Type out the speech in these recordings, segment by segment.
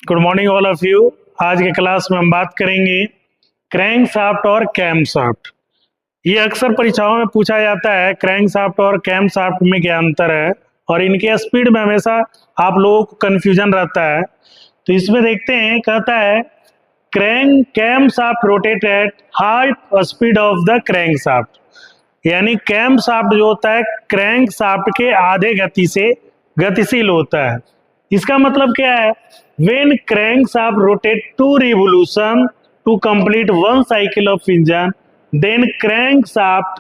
Good morning all of you. आज के class में हम बात करेंगे क्रैंकशाफ्ट और कैमशाफ्ट। ये अक्सर परीक्षाओं में पूछा जाता है, क्रैंकशाफ्ट और कैमशाफ्ट में क्या अंतर है, और इनके स्पीड में हमेशा आप लोगों को कंफ्यूजन रहता है। तो इसमें देखते हैं, कहता है camshaft rotate at half speed of the crankshaft, यानी कैमशाफ्ट जो होता है क्रैंकशाफ्ट के आधे गति से गतिशील होता है। इसका मतलब क्या है? When crankshaft rotate 2 revolution to complete 1 cycle of engine, then camshaft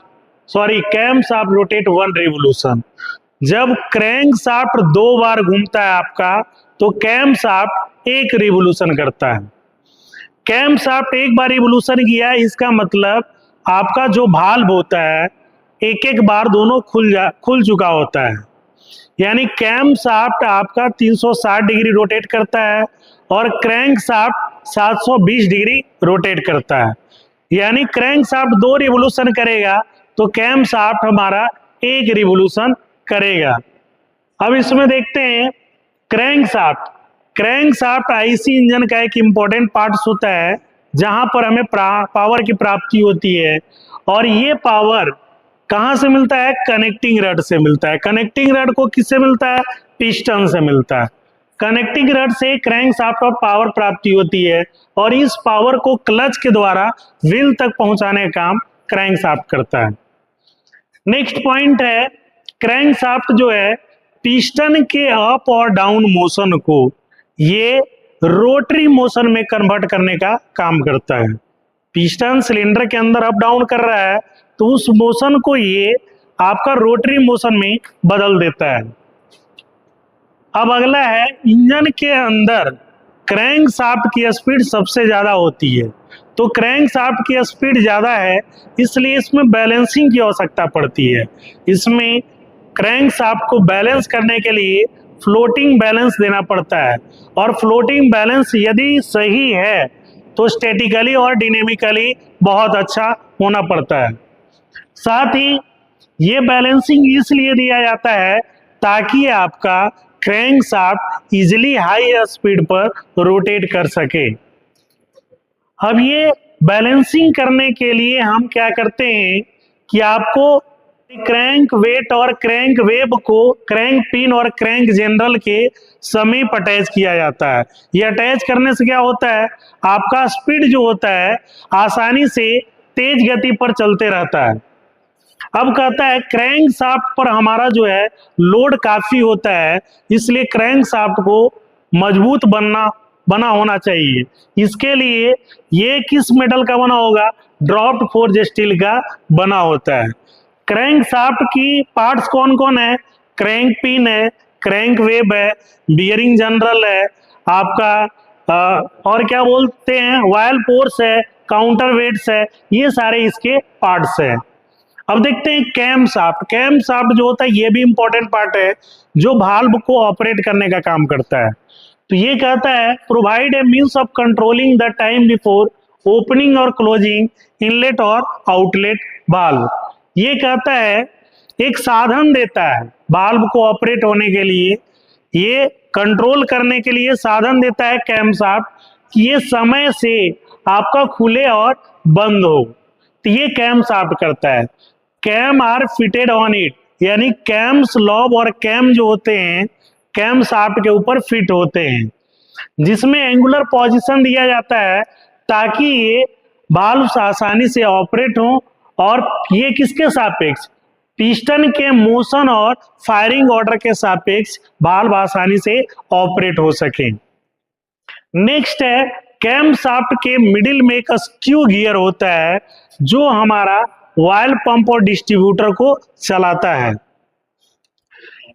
rotate 1 revolution। जब क्रैंकशाफ्ट 2 बार घूमता है आपका, तो कैमशाफ्ट 1 रिवोल्यूशन करता है। कैमशाफ्ट 1 बार रिवोल्यूशन किया, इसका मतलब आपका जो भाल्व होता है एक एक बार दोनों खुल चुका होता है, यानी कैमशाफ्ट आपका 360 डिग्री रोटेट करता है और क्रैंकशाफ्ट 720 डिग्री रोटेट करता है। यानी क्रैंकशाफ्ट 2 रिवोल्यूशन करेगा तो कैमशाफ्ट हमारा 1 रिवोल्यूशन करेगा। अब इसमें देखते हैं क्रैंकशाफ्ट आईसी इंजन का एक इम्पोर्टेंट पार्ट होता है, जहां पर हमें पावर की प्राप्ति होती है, और ये पावर कहां से मिलता है? कनेक्टिंग रड से मिलता है। कनेक्टिंग रड को किससे मिलता है? पिस्टन से मिलता है। कनेक्टिंग रड से क्रैंकशाफ्ट और पावर प्राप्ति होती है, और इस पावर को क्लच के द्वारा व्हील तक पहुंचाने का काम क्रैंकशाफ्ट करता है। नेक्स्ट पॉइंट है, क्रैंकशाफ्ट जो है पिस्टन के अप और डाउन मोशन को ये रोटरी मोशन में कन्वर्ट करने का काम करता है। पिस्टन सिलेंडर के अंदर अप डाउन कर रहा है, तो उस मोशन को ये आपका रोटरी मोशन में बदल देता है। अब अगला है, इंजन के अंदर क्रैंकशाफ्ट की स्पीड सबसे ज्यादा होती है। तो क्रैंकशाफ्ट की स्पीड ज्यादा है, इसलिए इसमें बैलेंसिंग की आवश्यकता पड़ती है। इसमें क्रैंकशाफ्ट को बैलेंस करने के लिए फ्लोटिंग बैलेंस देना पड़ता है, और फ्लोटिंग बैलेंस यदि सही है तो स्टैटिकली और डायनेमिकली बहुत अच्छा होना पड़ता है। साथ ही ये बैलेंसिंग इसलिए दिया जाता है ताकि आपका क्रैंकशाफ्ट इजीली हाई स्पीड पर रोटेट कर सके। अब ये बैलेंसिंग करने के लिए हम क्या करते हैं कि आपको क्रैंक वेट और क्रैंक वेब को क्रैंक पिन और क्रैंक जनरल के समीप अटैच किया जाता है। ये अटैच करने से क्या होता है? आपका स्पीड जो होता है आसानी से तेज गति पर चलते रहता है। अब कहता है क्रैंकशाफ्ट पर हमारा जो है लोड काफी होता है, इसलिए क्रैंकशाफ्ट को मजबूत बना होना चाहिए। इसके लिए ये किस मेटल का बना होगा? ड्रॉप्ड फोर्ज स्टील का बना होता है। क्रैंकशाफ्ट की पार्ट्स कौन कौन है? क्रैंक पिन है, क्रैंक वेब है, बियरिंग जनरल है, आपका और क्या बोलते हैं, वायल पोर्स है, काउंटर वेट्स है, ये सारे इसके पार्ट्स है। अब देखते हैं कैमशाफ्ट जो होता है ये भी इंपॉर्टेंट पार्ट है, जो भाल्व को ऑपरेट करने का काम करता है। तो ये कहता है provide a means of controlling the time before opening और क्लोजिंग इनलेट और आउटलेट वाल्व। ये कहता है एक साधन देता है वाल्व को ऑपरेट होने के लिए, ये कंट्रोल करने के लिए साधन देता है कैमशाफ्ट कि ये समय से आपका खुले और बंद हो। तो ये कैमशाफ्ट करता है। Cam are fitted on it, यानी कैम्स लॉब और कैम जो होते हैं कैमशाफ्ट के ऊपर फिट होते हैं, जिसमें एंगुलर पोजीशन दिया जाता है ताकि ये वाल्व आसानी से ऑपरेट हो, और ये किसके सापेक्ष? पिस्टन के मोशन और फायरिंग ऑर्डर के सापेक्ष वाल्व आसानी से ऑपरेट हो सके। नेक्स्ट है, कैमशाफ्ट के मिडिल में एक स्क्यू गियर होता है जो हमारा ऑयल पंप और डिस्ट्रीब्यूटर को चलाता है।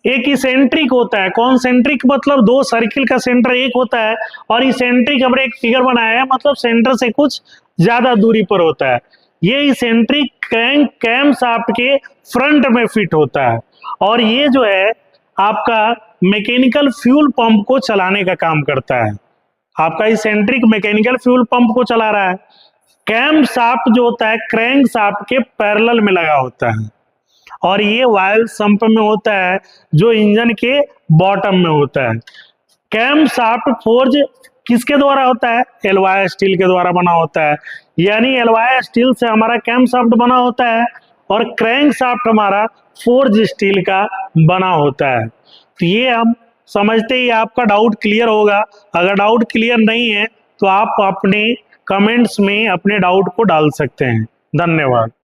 एक इसेंट्रिक होता है। कॉन्सेंट्रिक मतलब 2 सर्किल का सेंटर एक होता है, और इसेंट्रिक हमने एक फिगर बनाया है, मतलब सेंटर से कुछ ज्यादा दूरी पर होता है। ये इसेंट्रिक क्रैंक कैमशाफ्ट के फ्रंट में फिट होता है, और ये जो है आपका मैकेनिकल फ्यूल पंप को चलाने का काम करता है। आपका इसेंट्रिक मैकेनिकल फ्यूल पंप को चला रहा है। कैमशाफ्ट जो होता है क्रैंकशाफ्ट के पैरेलल में लगा होता है, और ये वायल सम्प में होता है जो इंजन के बॉटम में होता है। कैम शाफ्ट फोर्ज किसके द्वारा होता है? एलॉय स्टील के द्वारा बना होता है। यानी एलॉय स्टील से हमारा कैम शाफ्ट बना होता है और क्रैंक शाफ्ट हमारा फोर्ज स्टील का बना होता है। तो ये हम समझते ही आपका डाउट क्लियर होगा। अगर डाउट क्लियर नहीं है तो आप अपने कमेंट्स में अपने डाउट को डाल सकते हैं। धन्यवाद।